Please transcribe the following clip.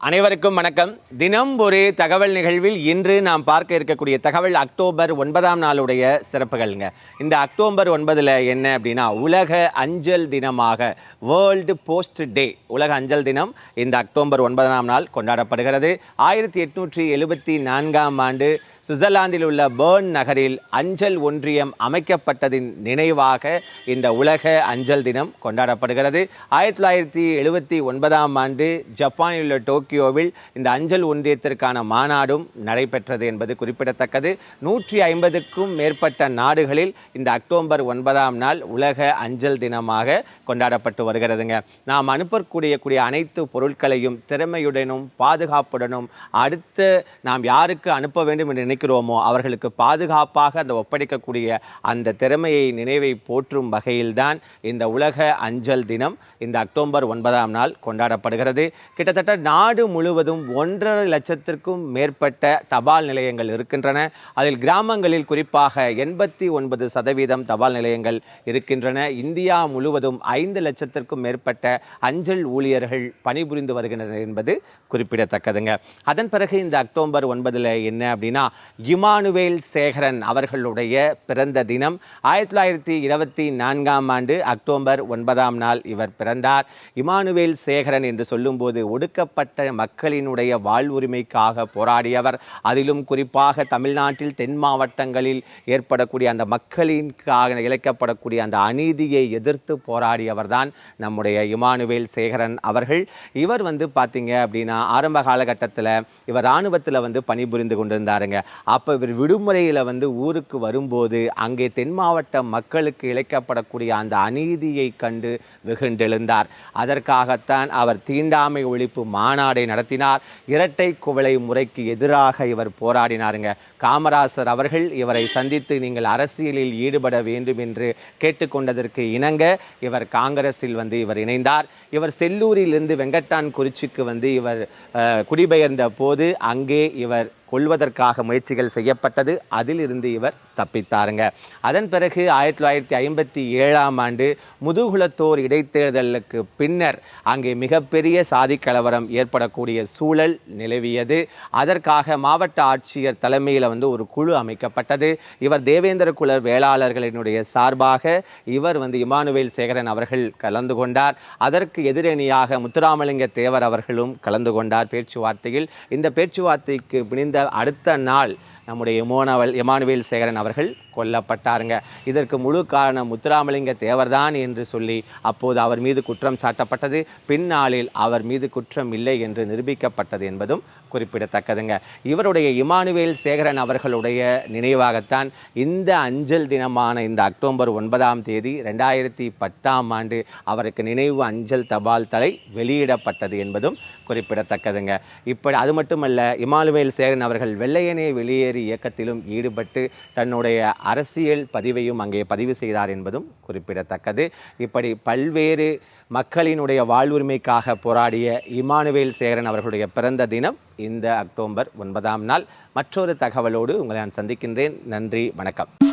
அனைவருக்கும் வணக்கம். தினம் ஒரு தகவல் நிகழ்வில் இன்று நாம் பார்க்க இருக்கக்கூடிய தகவல் அக்டோபர் 9ஆம் நாளுடைய சிறப்புகள்ங்க. இந்த அக்டோபர் 9ல் என்ன அப்படின்னா உலக அஞ்சல் தினமாக வேர்ல்டு போஸ்ட் டே, உலக அஞ்சல் தினம் இந்த அக்டோபர் 9ஆம் நாள் கொண்டாடப்படுகிறது. 1874ஆம் ஆண்டு சுவிட்சர்லாந்தில் உள்ள பேர்ன் நகரில் அஞ்சல் ஒன்றியம் அமைக்கப்பட்டதின் நினைவாக இந்த உலக அஞ்சல் தினம் கொண்டாடப்படுகிறது. 1979ஆம் ஆண்டு ஜப்பானில் உள்ள டோக்கியோவில் இந்த அஞ்சல் ஒன்றியத்திற்கான மாநாடும் நடைபெற்றது என்பது குறிப்பிடத்தக்கது. 150க்கும் மேற்பட்ட நாடுகளில் இந்த அக்டோபர் 9ஆம் நாள் உலக அஞ்சல் தினமாக கொண்டாடப்பட்டு வருகிறதுங்க. நாம் அனுப்பக்கூடிய அனைத்து பொருட்களையும் திறமையுடனும் பாதுகாப்புடனும் அடுத்து நாம் யாருக்கு அனுப்ப வேண்டும் என்று நினைக்கிறோமோ அவர்களுக்கு பாதுகாப்பாக அந்த ஒப்படைக்கக்கூடிய அந்த திறமையை நினைவை போற்றும் வகையில்தான் இந்த உலக அஞ்சல் தினம் இந்த அக்டோபர் 9ஆம் நாள் கொண்டாடப்படுகிறது. கிட்டத்தட்ட நாடு முழுவதும் 1.5 லட்சத்திற்கும் மேற்பட்ட தபால் நிலையங்கள் இருக்கின்றன. அதில் கிராமங்களில் குறிப்பாக 89% தபால் நிலையங்கள் இருக்கின்றன. இந்தியா முழுவதும் 5 லட்சத்திற்கும் மேற்பட்ட அஞ்சல் ஊழியர்கள் பணிபுரிந்து வருகின்றனர் என்பது குறிப்பிடத்தக்கதுங்க. அதன் பிறகு இந்த அக்டோபர் 9ல் என்ன அப்படின்னா இமானுவேல் சேகரன் அவர்களுடைய பிறந்த தினம். 1924ஆம் ஆண்டு அக்டோபர் 9ஆம் நாள் இவர் பிறந்தார். இமானுவேல் சேகரன் என்று சொல்லும்போது ஒடுக்கப்பட்ட மக்களினுடைய வாழ்வுரிமைக்காக போராடியவர். அதிலும் குறிப்பாக தமிழ்நாட்டில் தென் மாவட்டங்களில் ஏற்படக்கூடிய அந்த மக்களின்காக இழைக்கப்படக்கூடிய அந்த அநீதியை எதிர்த்து போராடியவர் தான் நம்முடைய இமானுவேல் சேகரன் அவர்கள். இவர் பார்த்தீங்க அப்படின்னா ஆரம்ப காலகட்டத்தில் இவர் இராணுவத்தில் பணிபுரிந்து கொண்டிருந்தாருங்க. அப்போ இவர் விடுமுறையில் ஊருக்கு வரும்போது அங்கே தென் மாவட்ட மக்களுக்கு இழைக்கப்படக்கூடிய அந்த அநீதியை கண்டு வெகுண்டெழுந்தார். அதற்காகத்தான் அவர் தீண்டாமை ஒழிப்பு மாநாடை நடத்தினார். இரட்டை குவளை முறைக்கு எதிராக இவர் போராடினாருங்க. காமராசர் அவர்கள் இவரை சந்தித்து நீங்கள் அரசியலில் ஈடுபட வேண்டும் என்று கேட்டுக்கொண்டதற்கு இணங்க இவர் காங்கிரஸில் இவர் இணைந்தார். இவர் செல்லூரிலிருந்து வெங்கட்டான் குறிச்சிக்கு இவர் குடிபெயர்ந்த போது அங்கே இவர் கொள்வதற்காக முயற்சிகள் செய்யப்பட்டது. அதிலிருந்து இவர் தப்பித்தாருங்க. அதன் பிறகு 1957ஆம் ஆண்டு முதுகுலத்தோர் இடைத்தேர்தலுக்கு பின்னர் அங்கே மிகப்பெரிய சாதி கலவரம் ஏற்படக்கூடிய சூழல் நிலவியது. அதற்காக மாவட்ட ஆட்சியர் தலைமையில் ஒரு குழு அமைக்கப்பட்டது. இவர் தேவேந்திர குல வேளாளர்களினுடைய சார்பாக இவர் இமானுவேல் சேகரன் அவர்கள் கலந்து கொண்டார். அதற்கு எதிரணியாக முத்துராமலிங்க தேவர் அவர்களும் கலந்து கொண்டார் பேச்சுவார்த்தையில். இந்த பேச்சுவார்த்தைக்கு பிணிந்த அடுத்த நாள் நம்முடைய இமானுவேல் சேகரன் அவர்கள் கொல்லப்பட்டாருங்க. இதற்கு முழு காரணம் முத்துராமலிங்க தேவர்தான் என்று சொல்லி அப்போது அவர் மீது குற்றம் சாட்டப்பட்டது. பின்னாளில் அவர் மீது குற்றம் இல்லை என்று நிரூபிக்கப்பட்டது என்பதும் குறிப்பிடத்தக்கதுங்க. இவருடைய இமானுவேல் சேகரன் அவர்களுடைய நினைவாகத்தான் இந்த அஞ்சல் தினமான இந்த அக்டோபர் 9ஆம் தேதி 2010ஆம் ஆண்டு அவருக்கு நினைவு அஞ்சல் தபால் தலை வெளியிடப்பட்டது என்பதும் குறிப்பிடத்தக்கதுங்க. இப்படி அது மட்டுமல்ல, இமானுவேல் சேகரன் அவர்கள் வெள்ளையனே வெளியேறி இயக்கத்திலும் ஈடுபட்டு தன்னுடைய அரசியல் பதிவையும் அங்கே பதிவு செய்தார் என்பதும் குறிப்பிடத்தக்கது. இப்படி பல்வேறு மக்களினுடைய வாழ்வுரிமைக்காக போராடிய இமானுவேல் சேகரன் அவர்களுடைய பிறந்த தினம் இந்த அக்டோபர் 9ஆம் நாள். மற்றொரு தகவலோடு உங்களை நான் சந்திக்கின்றேன். நன்றி, வணக்கம்.